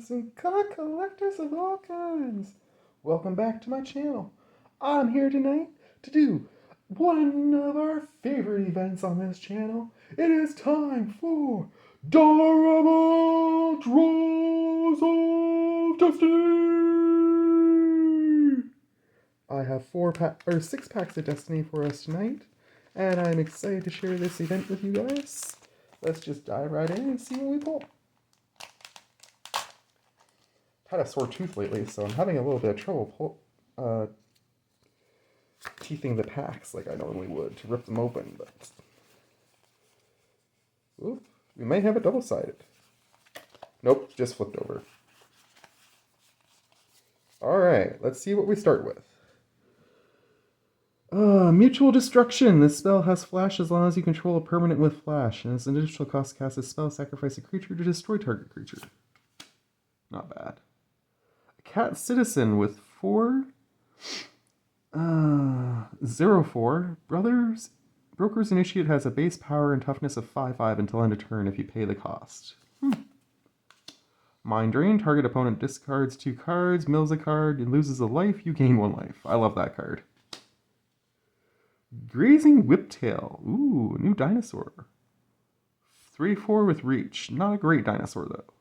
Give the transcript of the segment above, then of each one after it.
gamers and card collectors of all kinds. Welcome back to my channel. I'm here tonight to do one of our favorite events on this channel. It is time for Dollarama Draws of Destiny. I have 6 packs of Destiny for us tonight, and I'm excited to share this event with you guys. Let's just dive right in and see what we pull. Had a sore tooth lately, so I'm having a little bit of trouble teething the packs like I normally would to rip them open, but ooh, we may have it double-sided. Nope, just flipped over. Alright, let's see what we start with. Mutual Destruction. This spell has flash as long as you control a permanent with flash, and its additional cost to cast this spell, sacrifice a creature to destroy target creature. Not bad. A Cat Citizen with 4... 0/4. Broker's Initiate has a base power and toughness of 5/5 until end of turn if you pay the cost. Mind Drain. Target opponent discards 2 cards, mills a card, and loses a life. You gain 1 life. I love that card. Grazing Whiptail. Ooh, new dinosaur. 3/4 with reach. Not a great dinosaur, though.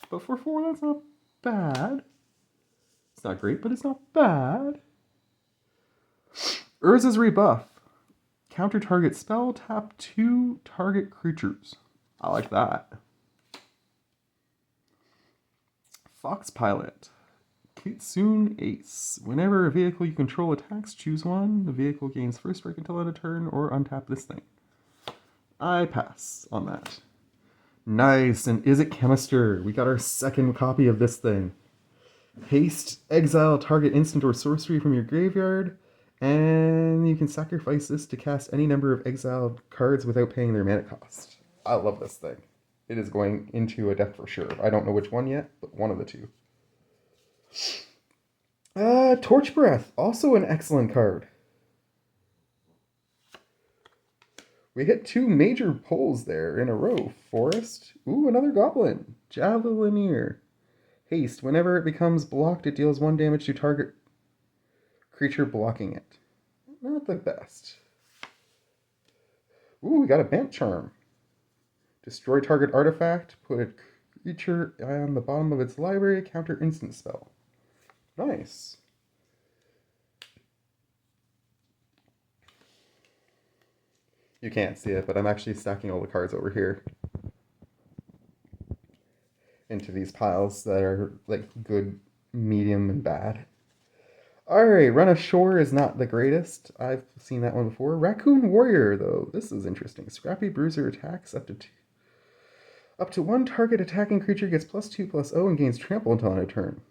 But for 4, that's not bad. It's not great, but it's not bad. Urza's Rebuff. Counter target spell, tap 2 target creatures. I like that. Fox Pilot. Kitsune Ace. Whenever a vehicle you control attacks, choose one. The vehicle gains first strike until end of turn, or untap this thing. I pass on that. Nice, and Is It Chemister? We got our second copy of this thing. Haste, exile target instant or sorcery from your graveyard, and you can sacrifice this to cast any number of exiled cards without paying their mana cost. I love this thing. It is going into a deck for sure. I don't know which one yet, but one of the two. Torch Breath, also an excellent card. We hit 2 major pulls there in a row. Forest. Ooh, another Goblin. Javelineer. Haste. Whenever it becomes blocked, it deals 1 damage to target creature blocking it. Not the best. Ooh, we got a Bant Charm. Destroy target artifact. Put a creature on the bottom of its library. Counter instant spell. Nice. You can't see it, but I'm actually stacking all the cards over here into these piles that are like good, medium, and bad. Alright, Run Ashore is not the greatest. I've seen that one before. Raccoon Warrior, though. This is interesting. Scrappy Bruiser attacks up to 1 target attacking creature gets +2/+0 and gains trample until end of turn.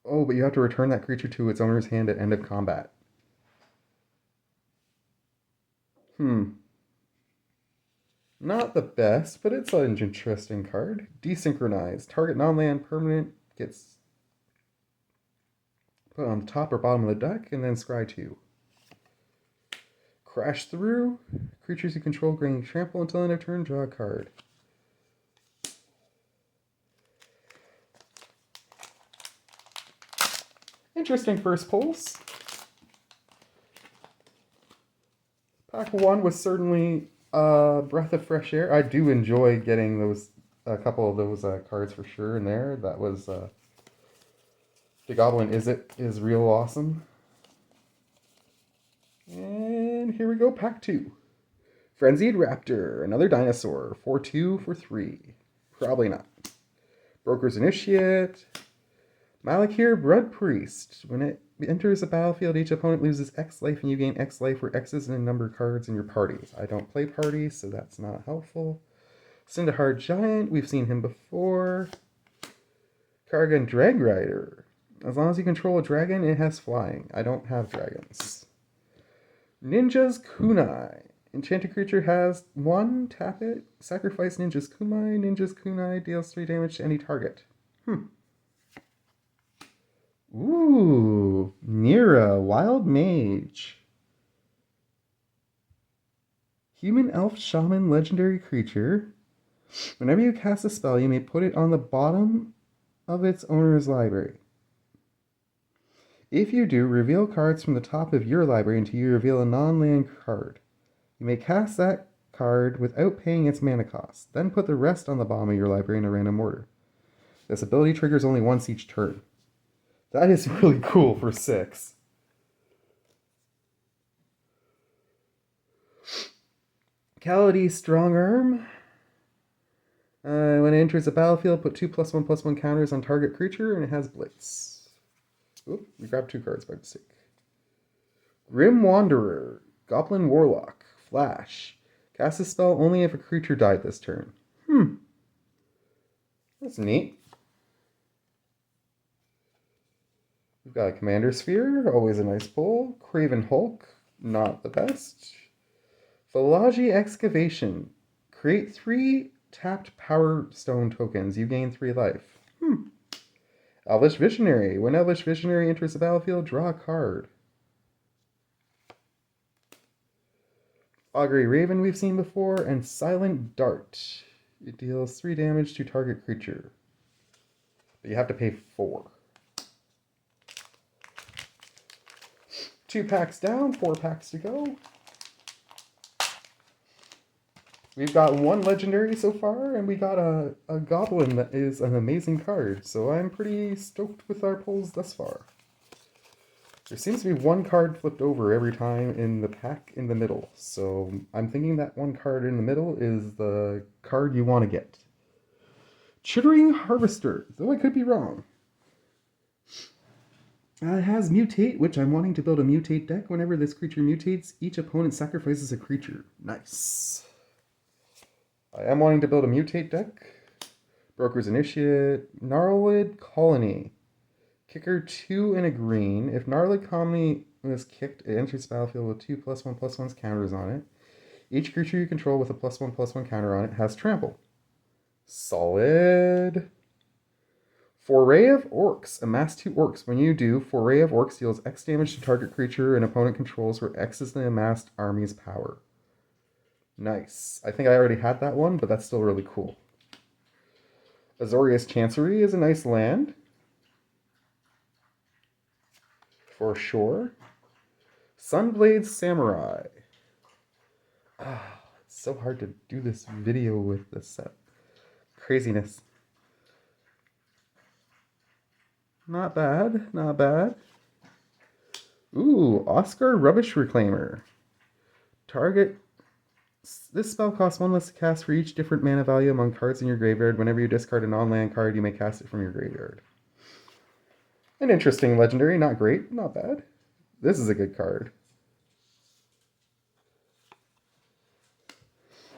Oh, but you have to return that creature to its owner's hand at end of combat. Not the best, but it's an interesting card. Desynchronized. Target non-land permanent gets put on the top or bottom of the deck, and then scry 2. Crash Through. Creatures you control gain trample until end of turn, draw a card. Interesting first pulls. Pack 1 was certainly a breath of fresh air. I do enjoy getting a couple of those cards for sure in there. That was the Goblin is real awesome. And here we go, pack 2. Frenzied Raptor, another dinosaur. 4/2 for 3. Probably not. Broker's Initiate. Malakir Blood Priest. When it enters the battlefield, each opponent loses X life and you gain X life, where X is the number of cards in your party. I don't play parties, so that's not helpful. Cinderhard Giant, we've seen him before. Kargan Drag Rider. As long as you control a dragon, it has flying. I don't have dragons. Ninja's Kunai. Enchanted creature has 1, tap it, sacrifice Ninja's Kunai. Ninja's Kunai deals 3 damage to any target. Ooh, Nira, Wild Mage. Human Elf Shaman legendary creature. Whenever you cast a spell, you may put it on the bottom of its owner's library. If you do, reveal cards from the top of your library until you reveal a non-land card. You may cast that card without paying its mana cost. Then put the rest on the bottom of your library in a random order. This ability triggers only once each turn. That is really cool for 6. Kaladi Strong Arm. When it enters the battlefield, put 2+1/+1 counters on target creature, and it has Blitz. Oop, we grabbed 2 cards by mistake. Grim Wanderer, Goblin Warlock, Flash. Cast a spell only if a creature died this turn. That's neat. We've got a Commander Sphere, always a nice pull. Craven Hulk, not the best. Philology Excavation. Create 3 tapped Power Stone tokens. You gain 3 life. Elvish Visionary. When Elvish Visionary enters the battlefield, draw a card. Augury Raven we've seen before, and Silent Dart. It deals 3 damage to target creature. But you have to pay 4. 2 packs down, 4 packs to go. We've got 1 legendary so far, and we got a goblin that is an amazing card. So I'm pretty stoked with our pulls thus far. There seems to be 1 card flipped over every time in the pack in the middle. So I'm thinking that 1 card in the middle is the card you want to get. Chittering Harvester, though I could be wrong. It has Mutate, which I'm wanting to build a Mutate deck. Whenever this creature mutates, each opponent sacrifices a creature. Nice. I am wanting to build a Mutate deck. Broker's Initiate. Gnarlid Colony. Kicker 2 and a green. If Gnarlid Colony was kicked, it enters the battlefield with 2+1/+1 counters on it. Each creature you control with a +1/+1 counter on it has trample. Solid. Foray of Orcs. Amass 2 Orcs. When you do, Foray of Orcs deals X damage to target creature an opponent controls, where X is the amassed army's power. Nice. I think I already had that one, but that's still really cool. Azorius Chancery is a nice land. For sure. Sunblade Samurai. It's so hard to do this video with this set. Craziness. Not bad, not bad. Ooh, Oscar Rubbish Reclaimer. Target. This spell costs 1 less to cast for each different mana value among cards in your graveyard. Whenever you discard a non-land card, you may cast it from your graveyard. An interesting legendary, not great, not bad. This is a good card.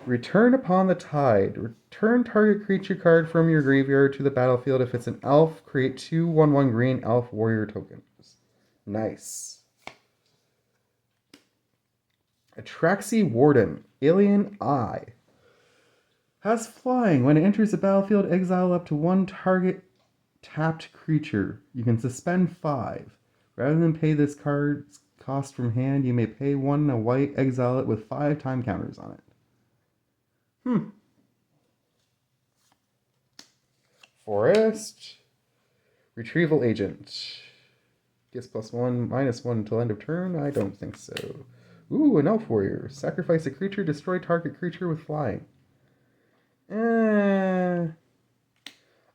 Return Upon the Tide. Return target creature card from your graveyard to the battlefield. If it's an elf, create 2 1/1 green elf warrior tokens. Nice. Atraxi Warden. Alien Eye. Has flying. When it enters the battlefield, exile up to 1 target tapped creature. You can suspend 5. Rather than pay this card's cost from hand, you may pay 1 a white, exile it with 5 time counters on it. Forest. Retrieval Agent. Gets +1/-1 until end of turn? I don't think so. Ooh, an Elf Warrior. Sacrifice a creature, destroy target creature with flying. A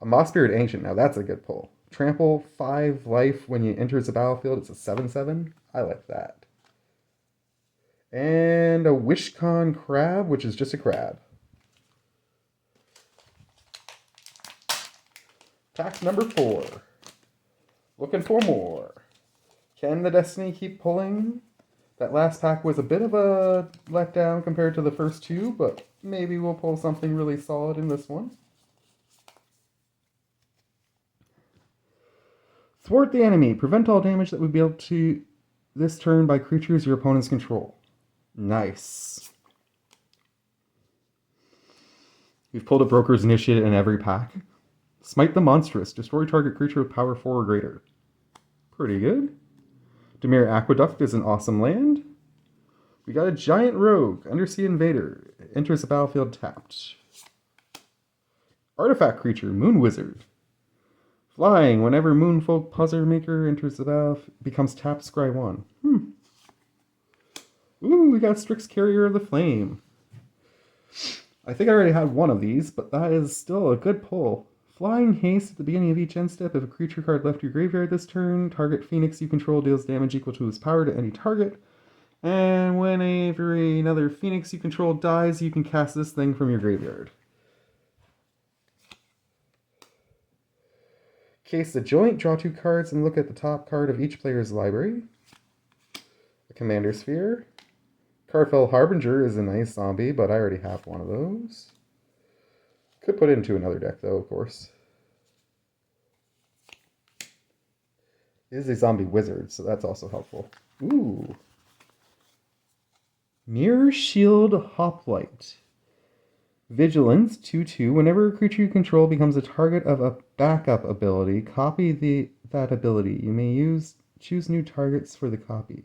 Moss-Beard Ancient. Now that's a good pull. Trample 5 life when it enters the battlefield. It's a 7/7. I like that. And a Wishcon Crab, which is just a crab. Pack number 4. Looking for more. Can the Destiny keep pulling? That last pack was a bit of a letdown compared to the first 2, but maybe we'll pull something really solid in this one. Thwart the enemy. Prevent all damage that would be able to this turn by creatures your opponents control. Nice. We've pulled a Broker's Initiate in every pack. Smite the Monstrous. Destroy target creature with power 4 or greater. Pretty good. Dimir Aqueduct is an awesome land. We got a Giant Rogue. Undersea Invader. Enters the battlefield tapped. Artifact creature, Moon Wizard. Flying, whenever Moonfolk Puzzle Maker enters the battle, becomes tapped, scry 1. Ooh, we got Strix Carrier of the Flame. I think I already had one of these, but that is still a good pull. Flying haste at the beginning of each end step. If a creature card left your graveyard this turn, target Phoenix you control deals damage equal to its power to any target. And whenever another Phoenix you control dies, you can cast this thing from your graveyard. Case the joint, draw 2 cards and look at the top card of each player's library. A Commander Sphere. Carfell Harbinger is a nice zombie, but I already have one of those. Could put it into another deck, though, of course. It is a zombie wizard, so that's also helpful. Ooh. Mirror Shield Hoplite. Vigilance, 2/2. Whenever a creature you control becomes a target of a backup ability, copy that ability. You may choose new targets for the copy.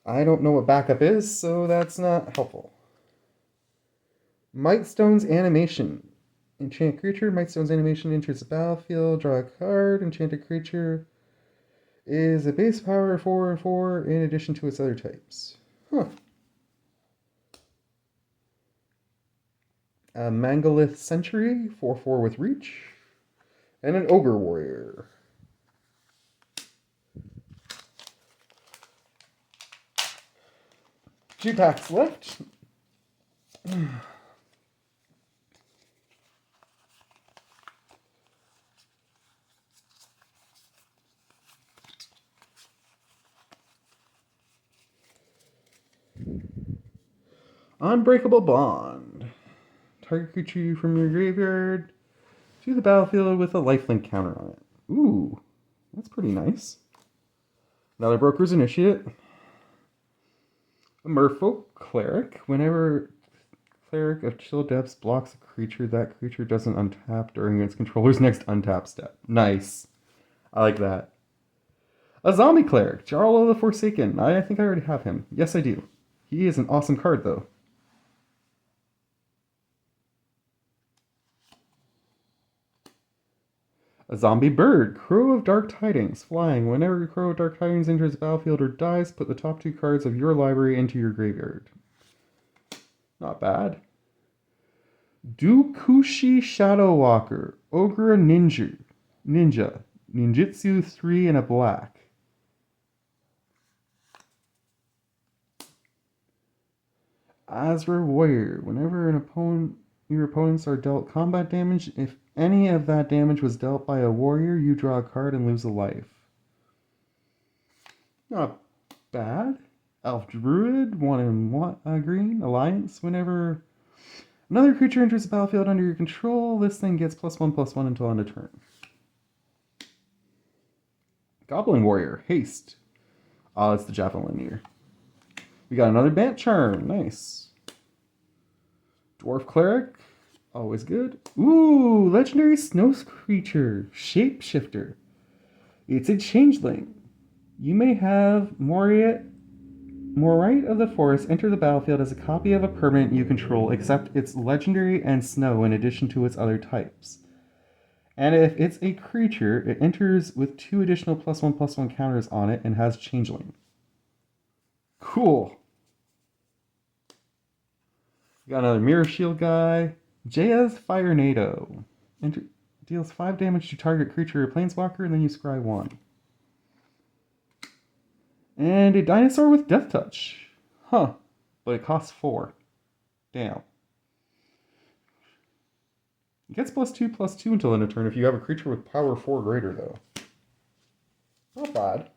I don't know what backup is, so that's not helpful. Mightstone's Animation. Enchant creature. Mightstone's Animation enters the battlefield. Draw a card. Enchanted creature is a base power 4/4 in addition to its other types. Huh. A Mangolith Sentry, 4/4 with reach. And an Ogre Warrior. Two packs left. Unbreakable Bond. Target creature from your graveyard to the battlefield with a lifelink counter on it. Ooh, that's pretty nice. Another Broker's Initiate. A Merfolk Cleric. Whenever Cleric of Chill Depths blocks a creature, that creature doesn't untap during its controller's next untap step. Nice. I like that. A Zombie Cleric. Jarl the Forsaken. I think I already have him. Yes, I do. He is an awesome card, though. A Zombie Bird, Crow of Dark Tidings, flying. Whenever Crow of Dark Tidings enters the battlefield or dies, put the top 2 cards of your library into your graveyard. Not bad. Dukushi Shadow Walker, Ogre Ninja, Ninjutsu 3 and a black. Azra Warrior, whenever your opponents are dealt combat damage, if any of that damage was dealt by a warrior, you draw a card and lose a life. Not bad. Elf Druid, 1 and green. Alliance, whenever another creature enters the battlefield under your control, this thing gets +1/+1 until end of turn. Goblin Warrior, haste. Oh, it's the Javelineer. We got another Bant Charm, nice. Dwarf Cleric, always good. Ooh, legendary snow creature, Shapeshifter. It's a changeling. You may have Morite of the Forest enter the battlefield as a copy of a permanent you control, except it's legendary and snow in addition to its other types. And if it's a creature, it enters with 2 additional +1/+1 counters on it and has changeling. Cool. Got another Mirror Shield guy. Jaya's Firenado. Deals 5 damage to target creature or planeswalker, and then you scry 1. And a Dinosaur with Death Touch. Huh. But it costs 4. Damn. It gets +2/+2 until end of turn if you have a creature with power 4 greater, though. Not bad.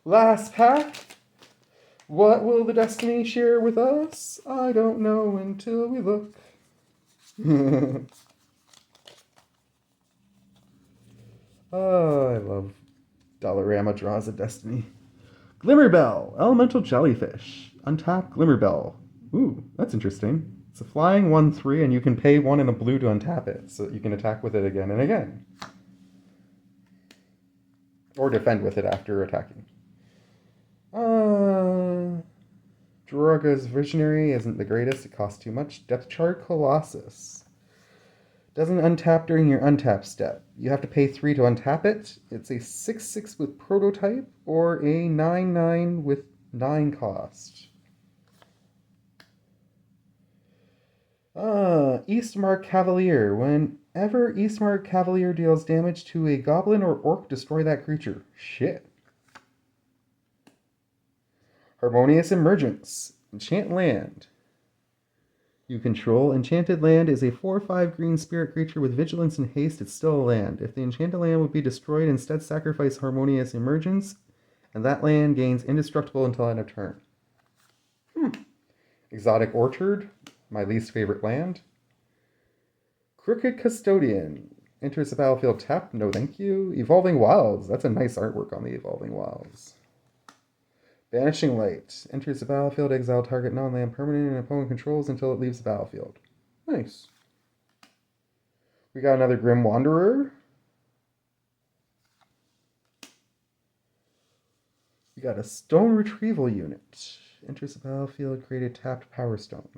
Last pack. What will the Destiny share with us? I don't know until we look. Oh, I love Dollarama Draws of Destiny. Glimmerbell, Elemental Jellyfish. Untap Glimmerbell. Ooh, that's interesting. It's a flying 1/3, and you can pay 1 and a blue to untap it, so that you can attack with it again and again. Or defend with it after attacking. Droga's Visionary isn't the greatest. It costs too much. Depth Charge Colossus. Doesn't untap during your untap step. You have to pay 3 to untap it. It's a 6/6 with Prototype or a 9/9 with 9 cost. Eastmark Cavalier. Whenever Eastmark Cavalier deals damage to a goblin or orc, destroy that creature. Shit. Harmonious Emergence. Enchant land. You control. Enchanted land is a 4/5 green spirit creature with vigilance and haste. It's still a land. If the enchanted land would be destroyed, instead sacrifice Harmonious Emergence, and that land gains indestructible until end of turn. Exotic Orchard, my least favorite land. Crooked Custodian. Enters the battlefield tapped. No thank you. Evolving Wilds. That's a nice artwork on the Evolving Wilds. Vanishing Light. Enters the battlefield, exile target non-land permanent and opponent controls until it leaves the battlefield. Nice. We got another Grim Wanderer. We got a Stone Retrieval Unit. Enters the battlefield, create a tapped Power Stone.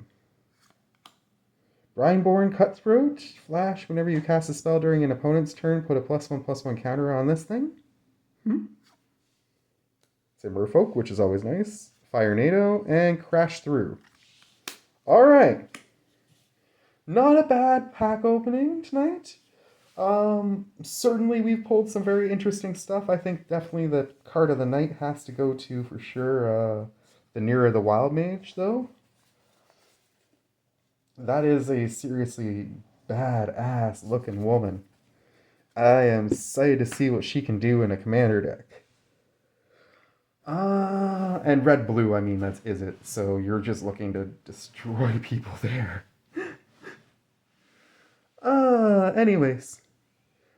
Brineborn Cutthroat. Flash, whenever you cast a spell during an opponent's turn, put a +1/+1 counter on this thing. It's a Merfolk, which is always nice. Fire NATO, and Crash Through. Alright. Not a bad pack opening tonight. Certainly we've pulled some very interesting stuff. I think definitely the card of the night has to go to, for sure, the Nearer the Wild Mage, though. That is a seriously badass looking woman. I am excited to see what she can do in a commander deck. And red-blue, I mean, that's is it. So you're just looking to destroy people there. Anyways.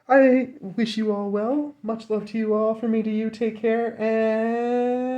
I wish you all well. Much love to you all. From me to you, take care, and